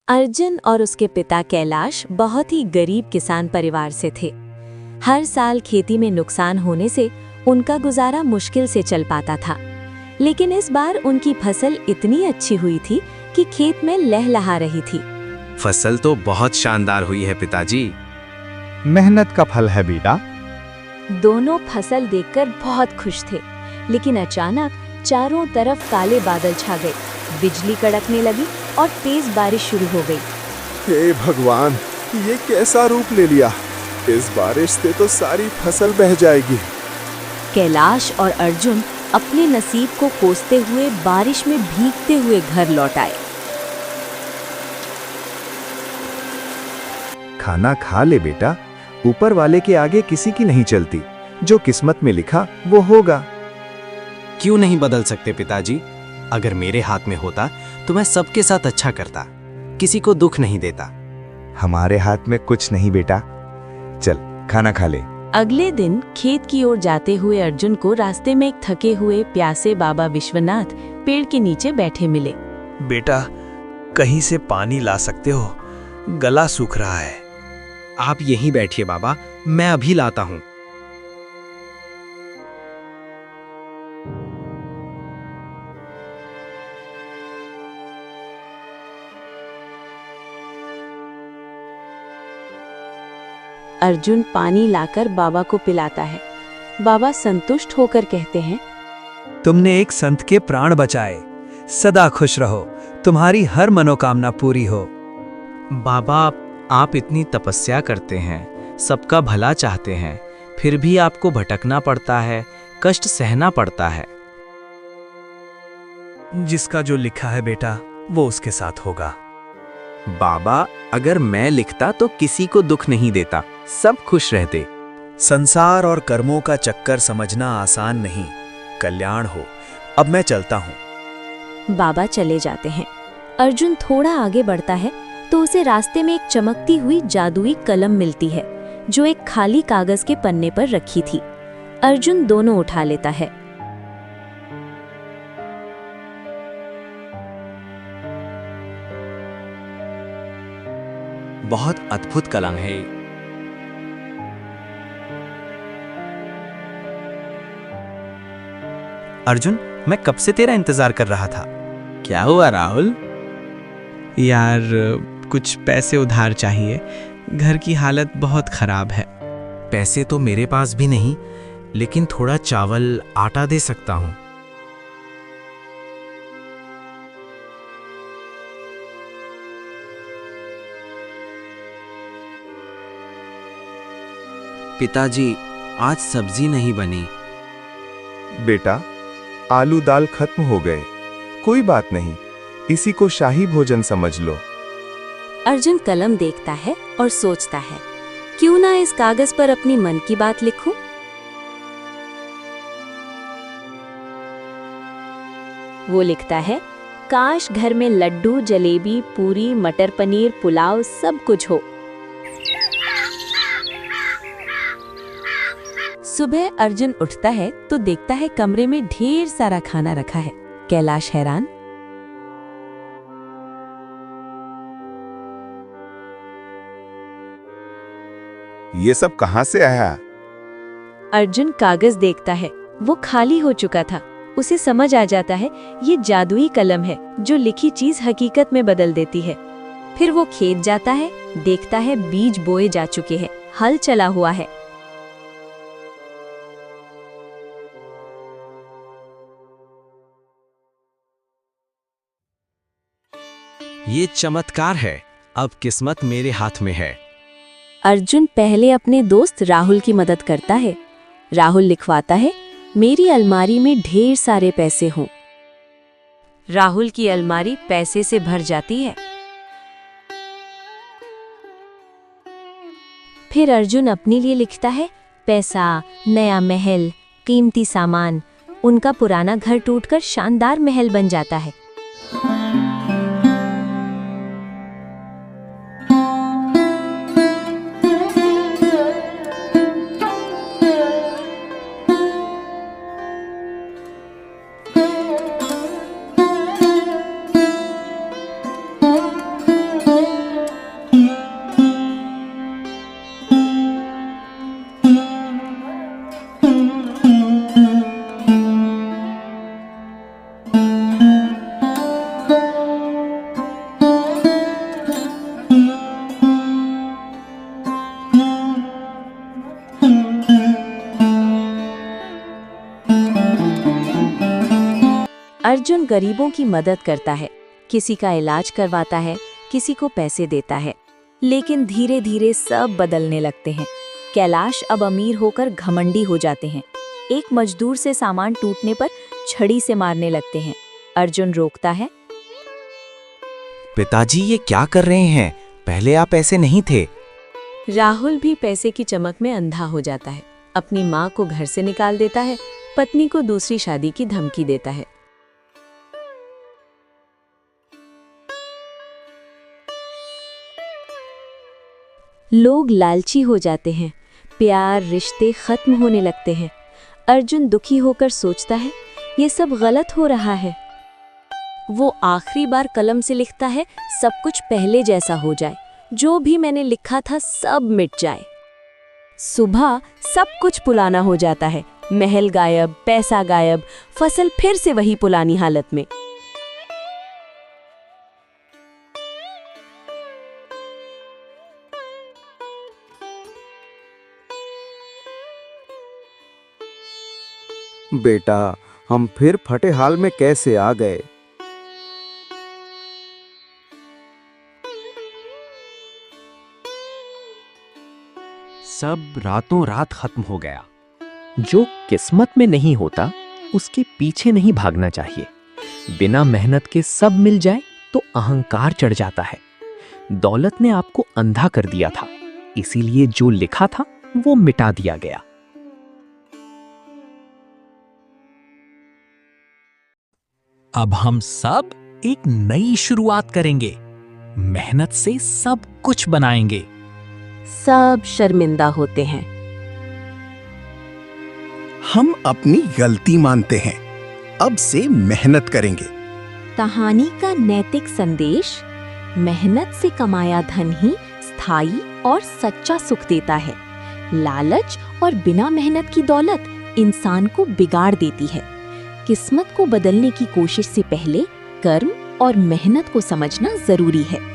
अर्जुन और उसके पिता कैलाश बहुत ही गरीब किसान परिवार से थे। हर साल खेती में नुकसान होने से उनका गुजारा मुश्किल से चल पाता था। लेकिन इस बार उनकी फसल इतनी अच्छी हुई थी कि खेत में लहलहा रही थी। फसल तो बहुत शानदार हुई है पिताजी। मेहनत का फल है बेटा। दोनों फसल देखकर बहुत खुश थे। लेकिन अचानक चारों तरफ काले बादल छा गए, बिजली कड़कने लगी और तेज बारिश शुरू हो गई। हे भगवान, ये कैसा रूप ले लिया। इस बारिश से तो सारी फसल बह जाएगी। कैलाश और अर्जुन अपने नसीब को कोसते हुए बारिश में भीगते हुए घर लौट आए। खाना खा ले बेटा, ऊपर वाले के आगे किसी की नहीं चलती। जो किस्मत में लिखा वो होगा। क्यों नहीं बदल सकते पिताजी? अगर मेरे हाथ में होता तो मैं सबके साथ अच्छा करता, किसी को दुख नहीं देता। हमारे हाथ में कुछ नहीं बेटा, चल खाना खा ले। अगले दिन खेत की ओर जाते हुए अर्जुन को रास्ते में एक थके हुए प्यासे बाबा विश्वनाथ पेड़ के नीचे बैठे मिले। बेटा, कहीं से पानी ला सकते हो? गला सूख रहा है। आप यहीं बैठिए बाबा, मैं अभी लाता हूँ। अर्जुन पानी लाकर बाबा को पिलाता है। बाबा संतुष्ट होकर कहते हैं, तुमने एक संत के प्राण बचाए। सदा खुश रहो, तुम्हारी हर मनोकामना पूरी हो। बाबा, आप इतनी तपस्या करते हैं, सबका भला चाहते हैं, फिर भी आपको भटकना पड़ता है, कष्ट सहना पड़ता है। जिसका जो लिखा है बेटा, वो उसके साथ होगा। बाबा, अगर मैं लिखता तो किसी को दुख नहीं देता, सब खुश रहते। संसार और कर्मों का चक्कर समझना आसान नहीं। कल्याण हो। अब मैं चलता हूँ। बाबा चले जाते हैं। अर्जुन थोड़ा आगे बढ़ता है तो उसे रास्ते में एक चमकती हुई जादुई कलम मिलती है, जो एक खाली कागज के पन्ने पर रखी थी। अर्जुन दोनों उठा लेता है। बहुत अद्भुत कलम है। अर्जुन, मैं कब से तेरा इंतजार कर रहा था। क्या हुआ राहुल? यार, कुछ पैसे उधार चाहिए। घर की हालत बहुत खराब है। पैसे तो मेरे पास भी नहीं, लेकिन थोड़ा चावल आटा दे सकता हूँ। पिताजी, आज सब्जी नहीं बनी। बेटा, आलू दाल खत्म हो गए। कोई बात नहीं, इसी को शाही भोजन समझ लो। अर्जुन कलम देखता है और सोचता है, क्यों ना इस कागज पर अपनी मन की बात लिखूं। वो लिखता है, काश घर में लड्डू, जलेबी, पूरी, मटर पनीर, पुलाव सब कुछ हो। सुबह अर्जुन उठता है तो देखता है कमरे में ढेर सारा खाना रखा है। कैलाश हैरान। ये सब कहाँ से आया? अर्जुन कागज देखता है, वो खाली हो चुका था। उसे समझ आ जाता है ये जादुई कलम है जो लिखी चीज हकीकत में बदल देती है। फिर वो खेत जाता है, देखता है बीज बोए जा चुके हैं, हल चला हुआ है। ये चमत्कार है, अब किस्मत मेरे हाथ में है। अर्जुन पहले अपने दोस्त राहुल की मदद करता है। राहुल लिखवाता है, मेरी अलमारी में ढेर सारे पैसे हों। राहुल की अलमारी पैसे से भर जाती है। फिर अर्जुन अपने लिए लिखता है, पैसा, नया महल, कीमती सामान। उनका पुराना घर टूटकर शानदार महल बन जाता है। अर्जुन गरीबों की मदद करता है, किसी का इलाज करवाता है, किसी को पैसे देता है। लेकिन धीरे धीरे सब बदलने लगते हैं। कैलाश अब अमीर होकर घमंडी हो जाते हैं। एक मजदूर से सामान टूटने पर छड़ी से मारने लगते हैं। अर्जुन रोकता है। पिताजी ये क्या कर रहे हैं? पहले आप ऐसे नहीं थे। राहुल भी पैसे की चमक में अंधा हो जाता है। अपनी माँ को घर से निकाल देता है, पत्नी को दूसरी शादी की धमकी देता है। लोग लालची हो जाते हैं, प्यार रिश्ते खत्म होने लगते हैं। अर्जुन दुखी होकर सोचता है, ये सब गलत हो रहा है। वो आखिरी बार कलम से लिखता है, सब कुछ पहले जैसा हो जाए, जो भी मैंने लिखा था सब मिट जाए। सुबह सब कुछ पुराना हो जाता है। महल गायब, पैसा गायब, फसल फिर से वही पुरानी हालत में। बेटा, हम फिर फटे हाल में कैसे आ गए? सब रातों रात खत्म हो गया। जो किस्मत में नहीं होता उसके पीछे नहीं भागना चाहिए। बिना मेहनत के सब मिल जाए तो अहंकार चढ़ जाता है। दौलत ने आपको अंधा कर दिया था, इसीलिए जो लिखा था वो मिटा दिया गया। अब हम सब एक नई शुरुआत करेंगे। मेहनत से सब कुछ बनाएंगे। सब शर्मिंदा होते हैं। हम अपनी गलती मानते हैं, अब से मेहनत करेंगे। कहानी का नैतिक संदेश: मेहनत से कमाया धन ही स्थायी और सच्चा सुख देता है। लालच और बिना मेहनत की दौलत इंसान को बिगाड़ देती है। किस्मत को बदलने की कोशिश से पहले कर्म और मेहनत को समझना जरूरी है।